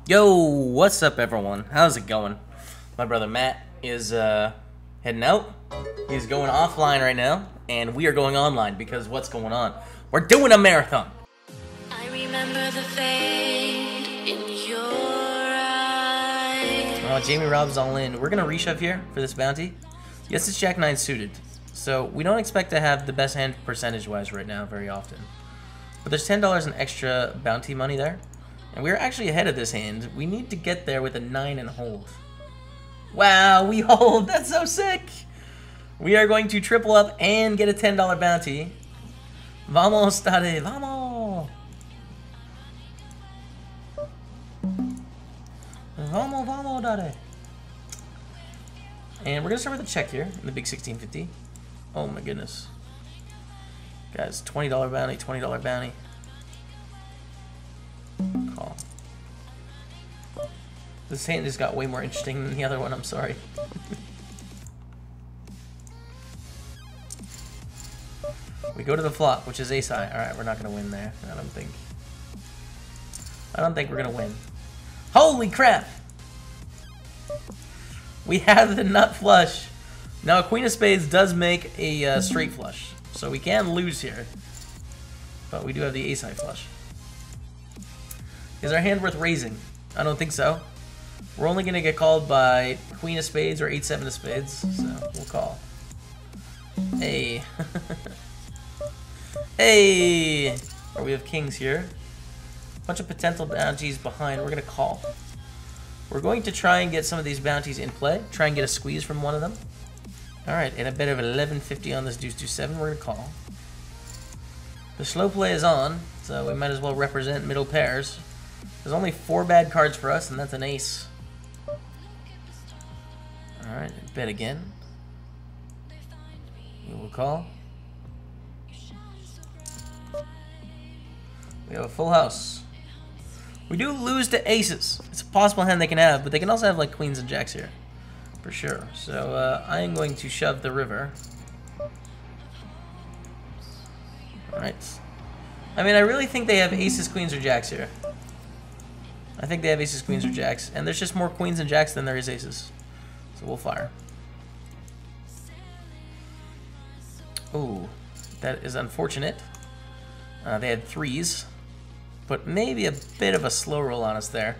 Yo, what's up everyone? How's it going? My brother Matt is heading out. He's going offline right now, and we are going online because what's going on? We're doing a marathon. I remember the fade in your eyes. Oh, Jamie Rob's all in. We're gonna reshove here for this bounty. Yes, it's Jack 9 suited, so we don't expect to have the best hand percentage-wise right now very often. But there's $10 in extra bounty money there. And we're actually ahead of this hand. We need to get there with a 9 and hold. Wow, we hold. That's so sick. We are going to triple up and get a $10 bounty. Vamos, Tade. Vamos. Vamos, vamos, Tade. And we're going to start with a check here in the big 1650. Oh my goodness. Guys, $20 bounty, $20 bounty. Call. This hand just got way more interesting than the other one, I'm sorry. We go to the flop, which is ace high. Alright, we're not going to win there. I don't think we're going to win. Holy crap! We have the nut flush. Now, a queen of spades does make a straight flush, so we can lose here. But we do have the ace high flush. Is our hand worth raising? I don't think so. We're only going to get called by queen of spades or 8-7 of spades, so we'll call. Hey. Hey! Or we have kings here. Bunch of potential bounties behind. We're going to call. We're going to try and get some of these bounties in play. Try and get a squeeze from one of them. Alright, and a bet of 11.50 on this deuce 7. We're going to call. The slow play is on, so we might as well represent middle pairs. There's only 4 bad cards for us, and that's an ace. Alright, bet again. We will call. We have a full house. We do lose to aces. It's a possible hand they can have, but they can also have like queens and jacks here. For sure. So I am going to shove the river. Alright. I mean, I really think they have aces, queens, or jacks here. I think they have aces, queens, or jacks. And there's just more queens and jacks than there is aces. So we'll fire. Ooh, that is unfortunate. They had 3s. But maybe a bit of a slow roll on us there.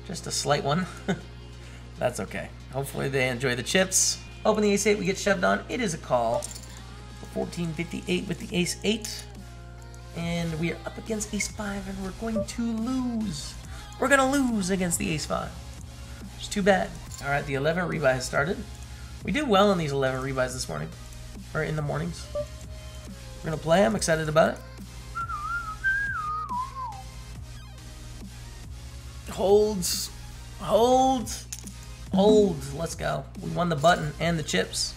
Just a slight one. That's okay. Hopefully they enjoy the chips. Open the ace-8, we get shoved on. It is a call. 14.58 with the ace-8. And we are up against ace-5, and we're going to lose. We're going to lose against the ace-5. It's too bad. Alright, the 11 rebuy has started. We did well in these 11 rebuys this morning. Or in the mornings. We're going to play. I'm excited about it. Holds. Holds. Holds. Let's go. We won the button and the chips.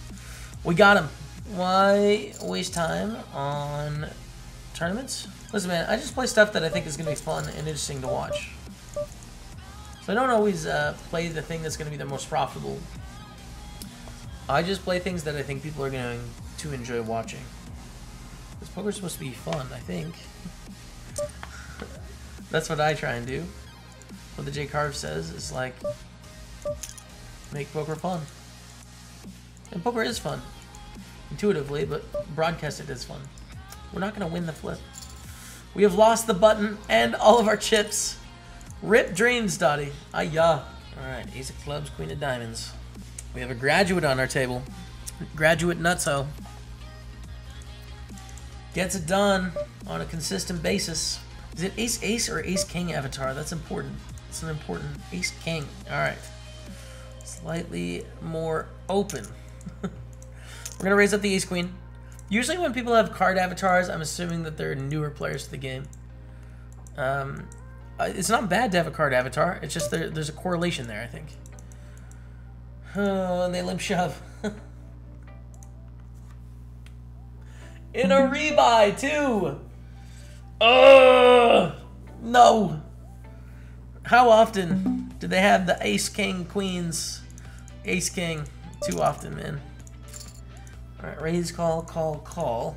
We got him. Why waste time on tournaments? Listen, man, I just play stuff that I think is going to be fun and interesting to watch. So I don't always play the thing that's going to be the most profitable. I just play things that I think people are going to enjoy watching. This poker's supposed to be fun, I think. That's what I try and do. What the J Carve says is like, make poker fun. And poker is fun. Intuitively, but broadcasted is fun. We're not going to win the flip. We have lost the button and all of our chips. Rip dreams, Dottie. Ayah. Alright, ace of clubs, queen of diamonds. We have a graduate on our table. Graduate Nutso. Gets it done on a consistent basis. Is it ace-ace or ace-king avatar? That's important. It's an important ace-king. Alright. Slightly more open. We're going to raise up the ace-queen. Usually when people have card avatars, I'm assuming that they're newer players to the game. It's not bad to have a card avatar. It's just there's a correlation there, I think. Oh, and they limp shove. In a rebuy, too! No! How often do they have the ace-king queens? Ace-king. Too often, man. Alright, raise, call, call, call.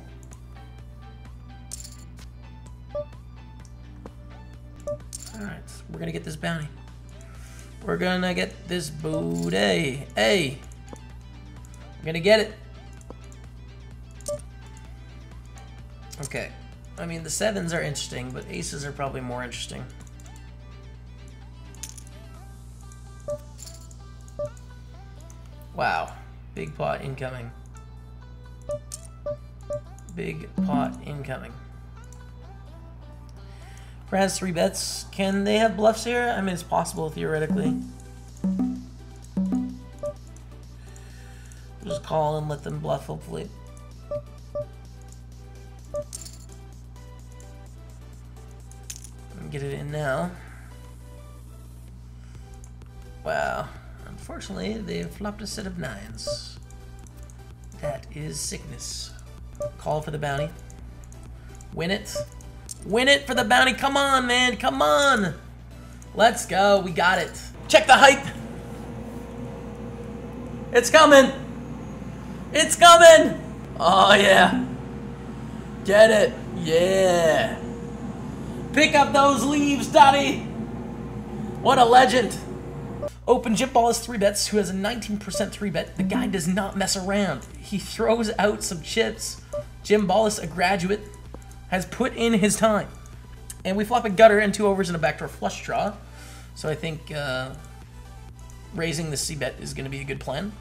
Alright. Alright, we're gonna get this bounty. We're gonna get this booty. Hey! We're gonna get it. Okay. I mean, the 7s are interesting, but aces are probably more interesting. Wow. Big pot incoming. Big pot incoming. Has 3 bets. Can they have bluffs here? I mean, it's possible theoretically. Just call and let them bluff, hopefully. Get it in now. Wow. Unfortunately, they flopped a set of 9s. That is sickness. Call for the bounty. Win it. Win it for the bounty. Come on, man. Come on. Let's go. We got it. Check the hype. It's coming. It's coming. Oh, yeah. Get it. Yeah. Pick up those leaves, Dottie. What a legend. Open Jim Ballas 3 bets, who has a 19% 3 bet. The guy does not mess around. He throws out some chips. Jim Ballas, a graduate, has put in his time. And we flop a gutter and 2 overs and a backdoor flush draw. So I think raising the C-bet is going to be a good plan.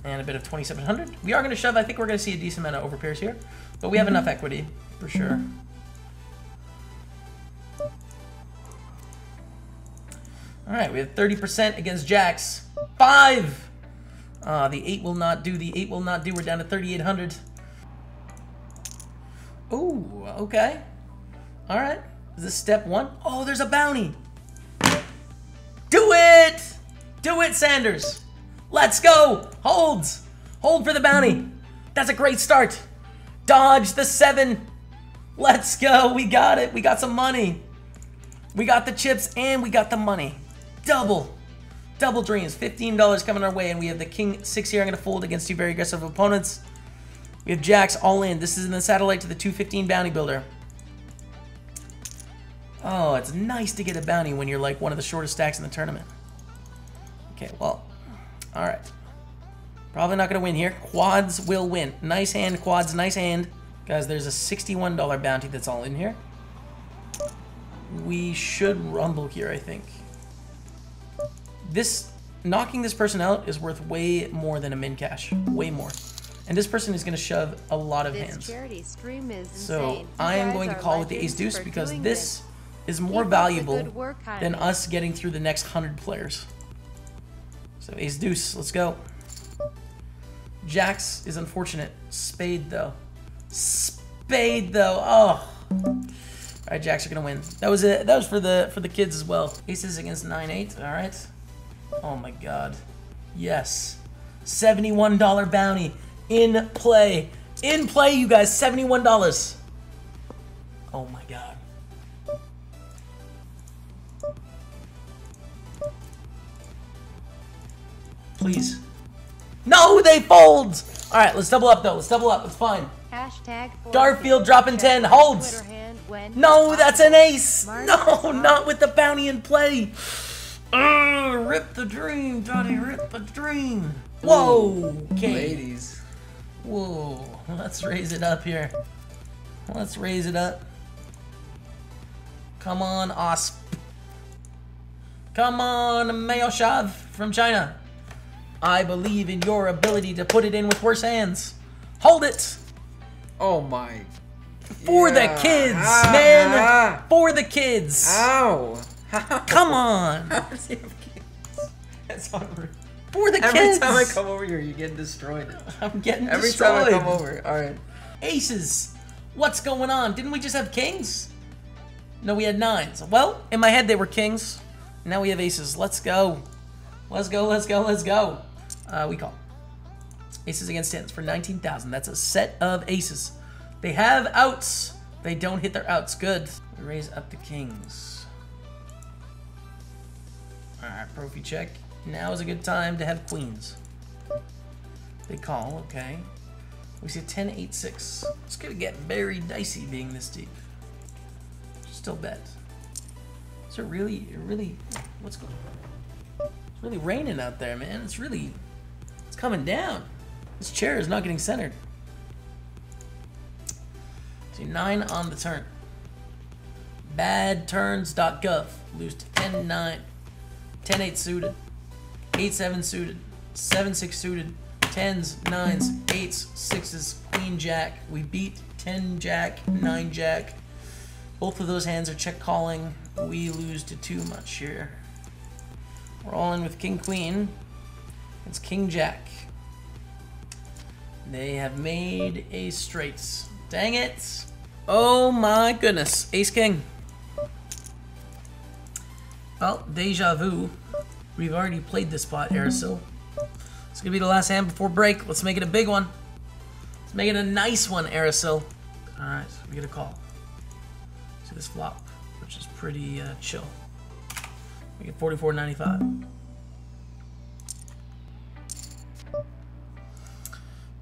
And a bit of 2,700. We are going to shove. I think we're going to see a decent amount of overpairs here. But we have enough equity, for sure. Alright, we have 30% against jacks. 5! The 8 will not do. The 8 will not do. We're down to 3,800. Ooh, okay. Alright. Is this step 1? Oh, there's a bounty. Do it! Do it, Sanders. Let's go. Holds. Hold for the bounty. That's a great start. Dodge the 7. Let's go. We got it. We got some money. We got the chips and we got the money. Double dreams. $15 coming our way, and we have the king 6 here. I'm going to fold against 2 very aggressive opponents. We have jacks all in. This is in the satellite to the 215 bounty builder. Oh, it's nice to get a bounty when you're like one of the shortest stacks in the tournament. Okay, well, all right. Probably not going to win here. Quads will win. Nice hand, quads, nice hand. Guys, there's a $61 bounty that's all in here. We should rumble here, I think. Knocking this person out is worth way more than a min cash. Way more. And this person is going to shove a lot of hands. So I am going to call with the ace deuce because this is more valuable than us getting through the next 100 players. So ace deuce, let's go. Jacks is unfortunate. Spade though. Spade though. Oh. Alright, jacks are gonna win. That was it. That was for the kids as well. Aces against 9-8. Alright. Oh my god. Yes. $71 bounty. In play. In play, you guys. $71. Oh my god. Please. No, they fold! Alright, let's double up though. Let's double up. It's fine. Garfield dropping 10. Holds. No, that's an ace. No, not with the bounty in play. Rip the dream, Johnny. Rip the dream. Whoa. Okay. Ladies. Whoa. Let's raise it up here. Let's raise it up. Come on, Osp. Come on, Mayoshav from China. I believe in your ability to put it in with worse hands. Hold it. Oh my. For the kids, man. For the kids. Ow. Come on. How does he have kids? That's unreal. For the kids. Every time I come over here, you get destroyed. I'm getting Every destroyed. time I come over. Alright. Aces. What's going on? Didn't we just have kings? No, we had 9s. Well, in my head they were kings. Now we have aces. Let's go. Let's go, let's go, let's go. We call. Aces against 10s for 19,000. That's a set of aces. They have outs. They don't hit their outs. Good. We raise up the kings. Alright, Profi check. Now is a good time to have queens. They call, okay. We see a 10-8-6. It's gonna get very dicey being this deep. Still bet. Is it really, what's going on? It's really raining out there, man. It's coming down. This chair is not getting centered. See, 9 on the turn. Badturns.gov. Lose to 10-9. 10-8 suited. 8-7 suited. 7-6 suited. 10s, 9s, 8s, 6s, Queen Jack. We beat 10 Jack, 9 Jack. Both of those hands are check calling. We lose to too much here. We're all in with King Queen. It's King Jack. They have made a straights. Dang it. Oh my goodness. Ace King. Well, deja vu. We've already played this spot, Aerosol. It's gonna be the last hand before break. Let's make it a big one. Let's make it a nice one, Aerosol. Alright, we get a call. See this flop, which is pretty chill. We get 44.95.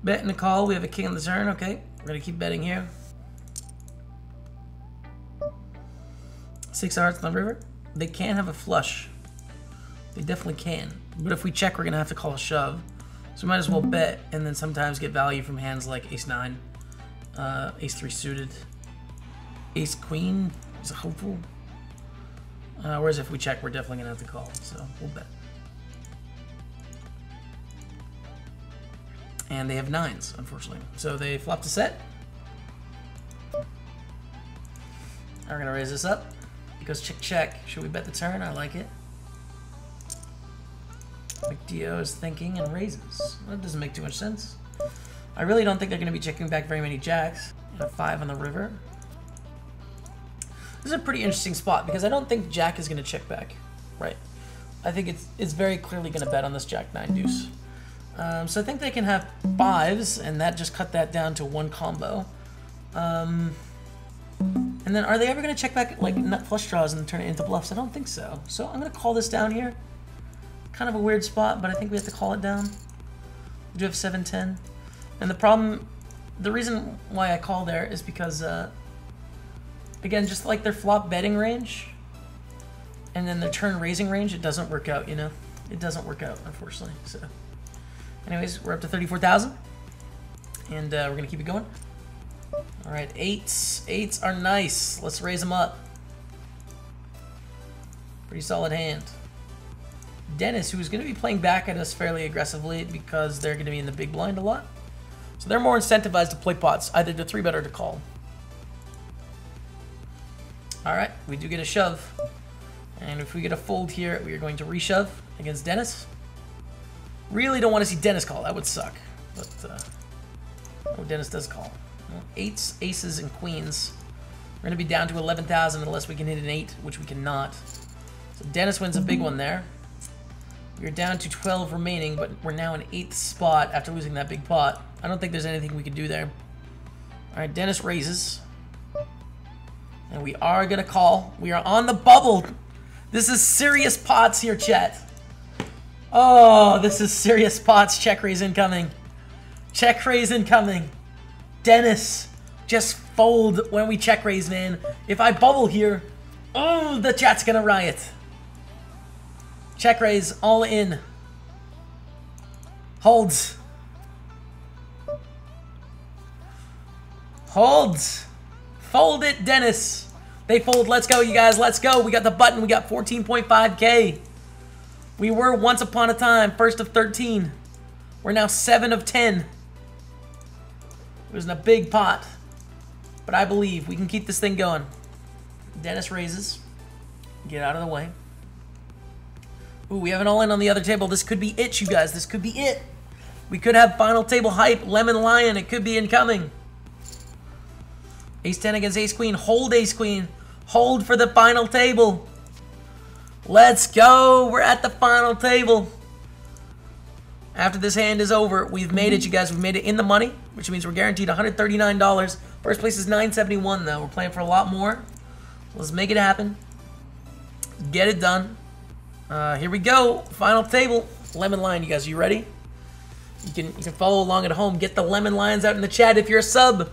Betting a call. We have a king on the turn. Okay, we're gonna keep betting here. 6 hearts on the river. They can have a flush. They definitely can. But if we check, we're gonna have to call a shove. So we might as well bet and then sometimes get value from hands like Ace-9, Ace-3 suited, Ace-Queen is a hopeful. Whereas if we check, we're definitely gonna have to call. So we'll bet. And they have 9s, unfortunately. So they flopped a set. We're gonna raise this up. It goes check, check. Should we bet the turn? I like it. McDio is thinking and raises. That doesn't make too much sense. I really don't think they're going to be checking back very many jacks. A 5 on the river. This is a pretty interesting spot because I don't think jack is going to check back. Right. I think it's very clearly going to bet on this jack-9 deuce. So I think they can have 5s and that just cut that down to 1 combo. And then are they ever going to check back like nut flush draws and turn it into bluffs? I don't think so. So I'm going to call this down here. Kind of a weird spot, but I think we have to call it down. We do have 7-10. And the reason why I call there is because, again, just like their flop betting range, and then their turn raising range, it doesn't work out, you know? It doesn't work out, unfortunately, so. Anyways, we're up to 34,000, and we're gonna keep it going. All right, 8s. 8s are nice. Let's raise them up. Pretty solid hand. Dennis, who is going to be playing back at us fairly aggressively because they're going to be in the big blind a lot. So they're more incentivized to play pots, either to 3-bet or to call. Alright, we do get a shove. And if we get a fold here, we are going to reshove against Dennis. Really don't want to see Dennis call. That would suck. But, oh, Dennis does call. Well, 8s, aces, and queens. We're going to be down to 11,000 unless we can hit an 8, which we cannot. So Dennis wins a big one there. We're down to 12 remaining, but we're now in 8th spot after losing that big pot. I don't think there's anything we can do there. Alright, Dennis raises. And we are going to call. We are on the bubble. This is serious pots here, chat. Oh, this is serious pots. Check raise incoming. Check raise incoming. Dennis, just fold when we check raise, man. If I bubble here, oh, the chat's going to riot. Check raise, all in. Holds. Holds. Fold it, Dennis. They fold. Let's go, you guys. Let's go. We got the button. We got 14.5K. We were once upon a time first of 13. We're now 7 of 10. It was in a big pot. But I believe we can keep this thing going. Dennis raises. Get out of the way. Ooh, we have an all-in on the other table. This could be it, you guys. This could be it. We could have final table hype. Lemon Lion. It could be incoming. Ace-10 against Ace-Queen. Hold Ace-Queen. Hold for the final table. Let's go. We're at the final table. After this hand is over, we've made it, you guys. We've made it in the money, which means we're guaranteed $139. First place is $971, though. We're playing for a lot more. Let's make it happen. Get it done. Here we go. Final table. Lemon Lion, you guys. Are you ready? You can follow along at home. Get the Lemon Lions out in the chat if you're a sub.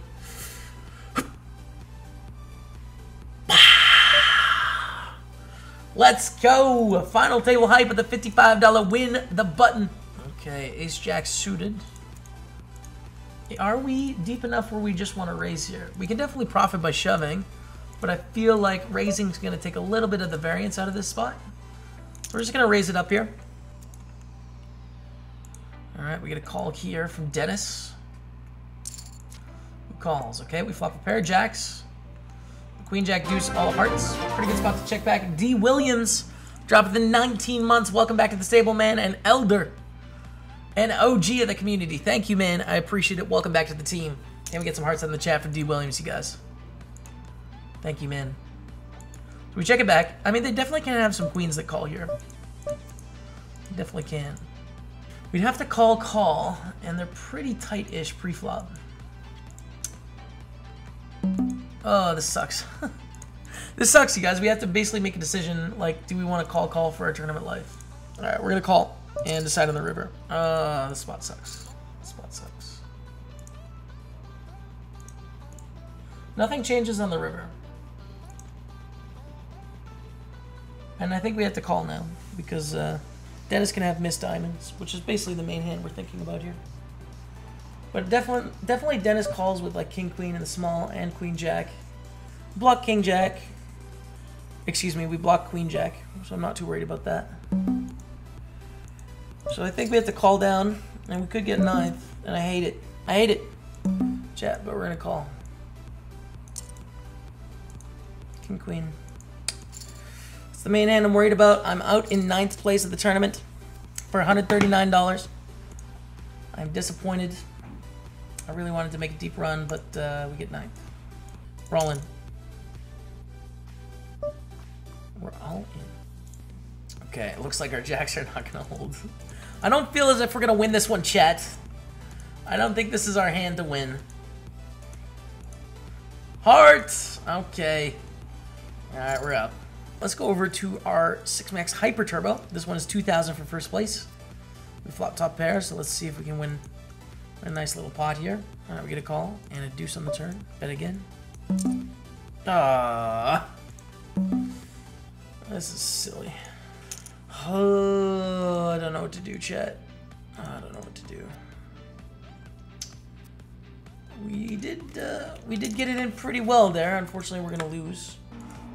Let's go! Final table hype at the $55 win the button. Okay, ace jack suited. Are we deep enough where we just want to raise here? We can definitely profit by shoving, but I feel like raising is going to take a little bit of the variance out of this spot. We're just going to raise it up here. Alright, we get a call here from Dennis. Who calls? Okay, we flop a pair of jacks. Queen, jack, deuce, all hearts. Pretty good spot to check back. D. Williams, dropping the 19 months. Welcome back to the stable, man. And Elder, an OG of the community. Thank you, man. I appreciate it. Welcome back to the team. Can we get some hearts in the chat for D. Williams, you guys? Thank you, man. So we check it back. I mean, they definitely can have some queens that call here. They definitely can. We'd have to call, and they're pretty tight-ish pre-flop. Oh, this sucks. This sucks, you guys. We have to basically make a decision, like, do we want to call for our tournament life? Alright, we're going to call and decide on the river. This spot sucks. This spot sucks. Nothing changes on the river. And I think we have to call now, because Dennis can have missed diamonds, which is basically the main hand we're thinking about here. But definitely Dennis calls with like king queen in the small and queen jack. Block king jack. Excuse me, we block queen jack, so I'm not too worried about that. So I think we have to call down, and we could get ninth, and I hate it. I hate it, chat, but we're gonna call. King queen. It's the main hand I'm worried about. I'm out in 9th place of the tournament for $139. I'm disappointed. I really wanted to make a deep run, but we get 9th. We're all in. We're all in. Okay, it looks like our jacks are not going to hold. I don't feel as if we're going to win this one, chat. I don't think this is our hand to win. Hearts! Okay. Alright, we're up. Let's go over to our 6-max Hyper Turbo. This one is 2,000 for first place. We flop top pair, so let's see if we can win a nice little pot here. Alright, we get a call and a deuce on the turn. Bet again. Ah, this is silly. Oh, I don't know what to do, chat. I don't know what to do. We did get it in pretty well there. Unfortunately, we're gonna lose.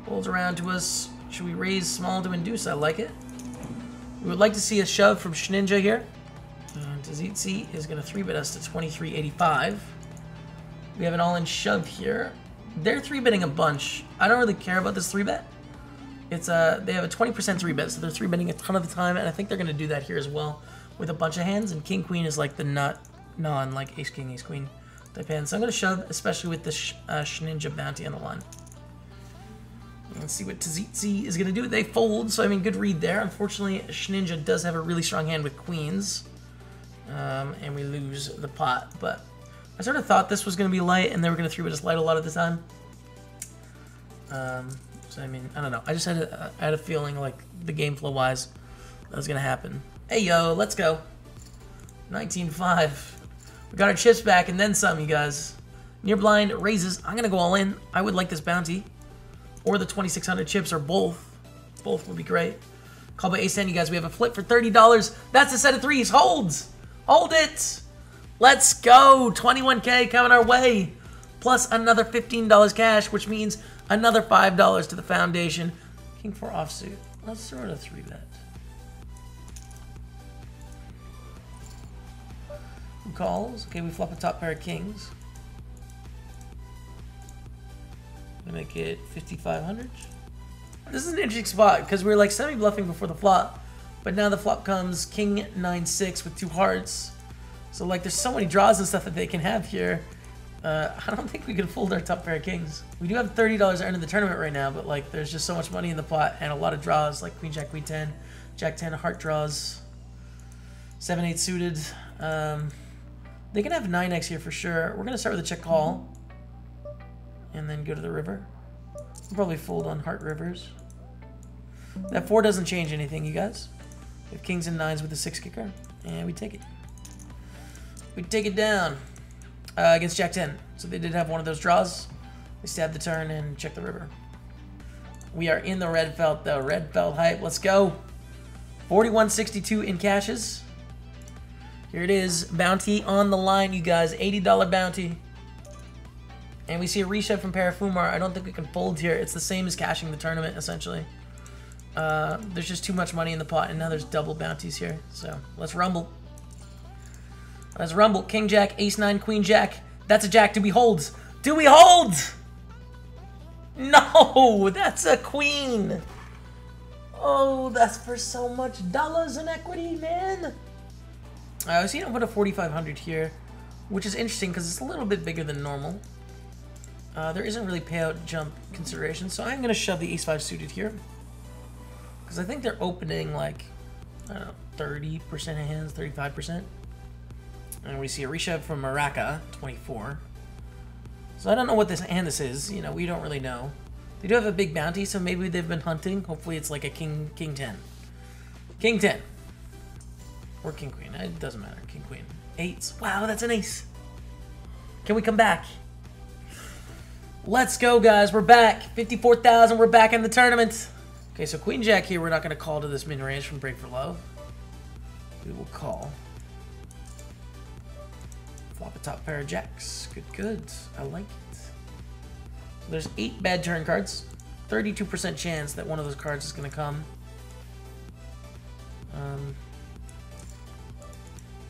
Rolls around to us. Should we raise small to induce? I like it. We would like to see a shove from Shninja here. Tazitzi is going to 3-bet us to 23.85. We have an all-in shove here. They're 3-betting a bunch. I don't really care about this 3-bet. It's they have a 20% 3-bet, so they're 3-betting a ton of the time, and I think they're going to do that here as well with a bunch of hands. And King Queen is like the non like Ace King, Ace Queen type hand. So I'm going to shove, especially with the Shninja bounty on the line. Let's see what Tazitzi is going to do. They fold, so I mean, good read there. Unfortunately, Shninja does have a really strong hand with queens. And we lose the pot. But I sort of thought this was going to be light, and they were going to 3-bet us light a lot of the time. So, I mean, I don't know. I just had a feeling like the game flow-wise that was going to happen. Hey, yo, let's go. 19-5. We got our chips back and then some, you guys. Near blind raises. I'm going to go all in. I would like this bounty. Or the 2,600 chips, or both. Both would be great. Call by ace 10, you guys. We have a flip for $30. That's a set of threes. Holds. Hold it. Let's go. 21K coming our way. Plus another $15 cash, which means another $5 to the foundation. King 4 offsuit. Let's throw it a 3-bet. Who calls? Okay, we flop a top pair of kings. Make it 5,500. This is an interesting spot because we're like semi-bluffing before the flop, but now the flop comes king 9-6 with 2 hearts. So like there's so many draws and stuff that they can have here. I don't think we can fold our top pair of kings. We do have $30 earned in the tournament right now, but like there's just so much money in the pot and a lot of draws like queen jack, queen 10, jack 10, heart draws, 7-8 suited. They can have 9x here for sure. We're gonna start with a check call. And then go to the river. We'll probably fold on heart rivers. That 4 doesn't change anything, you guys. We have kings and 9s with a 6 kicker. And we take it. We take it down. Against jack 10. So they did have one of those draws. They stab the turn and check the river. We are in the red felt, though. Red felt hype. Let's go. 41.62 in cashes. Here it is. Bounty on the line, you guys. $80 bounty. And we see a reshove from Parafumar. I don't think we can fold here. It's the same as cashing the tournament, essentially. There's just too much money in the pot, and now there's double bounties here. So, let's rumble. Let's rumble. King Jack, Ace 9, Queen Jack. That's a jack. Do we hold? Do we hold? No, that's a queen. Oh, that's for so much dollars in equity, man. I was going to put a 4,500 here, which is interesting because it's a little bit bigger than normal. There isn't really payout jump consideration, so I'm going to shove the Ace-5 suited here. Because I think they're opening like, I don't know, 30% of hands, 35%. And we see a reshove from Maraca, 24. So I don't know what this hand this is. You know, we don't really know. They do have a big bounty, so maybe they've been hunting. Hopefully it's like a King 10. King 10. Or King Queen. It doesn't matter. King Queen. Eights. Wow, that's an ace. Can we come back? Let's go, guys. We're back. 54,000. We're back in the tournament. Okay, so Queen Jack here. We're not going to call to this mid-range from Break for Love. We will call. Flop a top pair of jacks. Good, good. I like it. So there's 8 bad turn cards. 32% chance that one of those cards is going to come.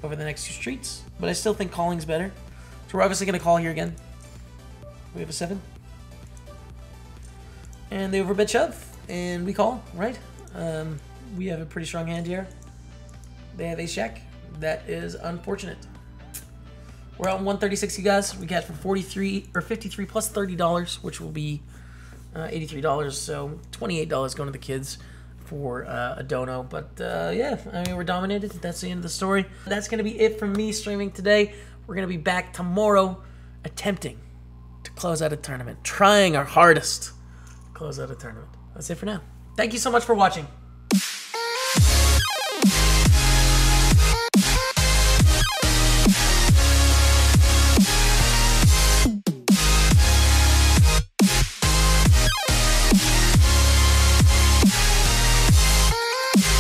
Over the next 2 streets. But I still think calling's better. So we're obviously going to call here again. We have a 7. And they overbet shove. And we call, right? We have a pretty strong hand here. They have ace jack. That is unfortunate. We're out in 136, you guys. We catch for 43 or 53 plus $30, which will be $83. So $28 going to the kids for a dono. But yeah, I mean, we're dominated. That's the end of the story. That's going to be it from me streaming today. We're going to be back tomorrow attempting to close out a tournament. Trying our hardest to close out a tournament. That's it for now. Thank you so much for watching.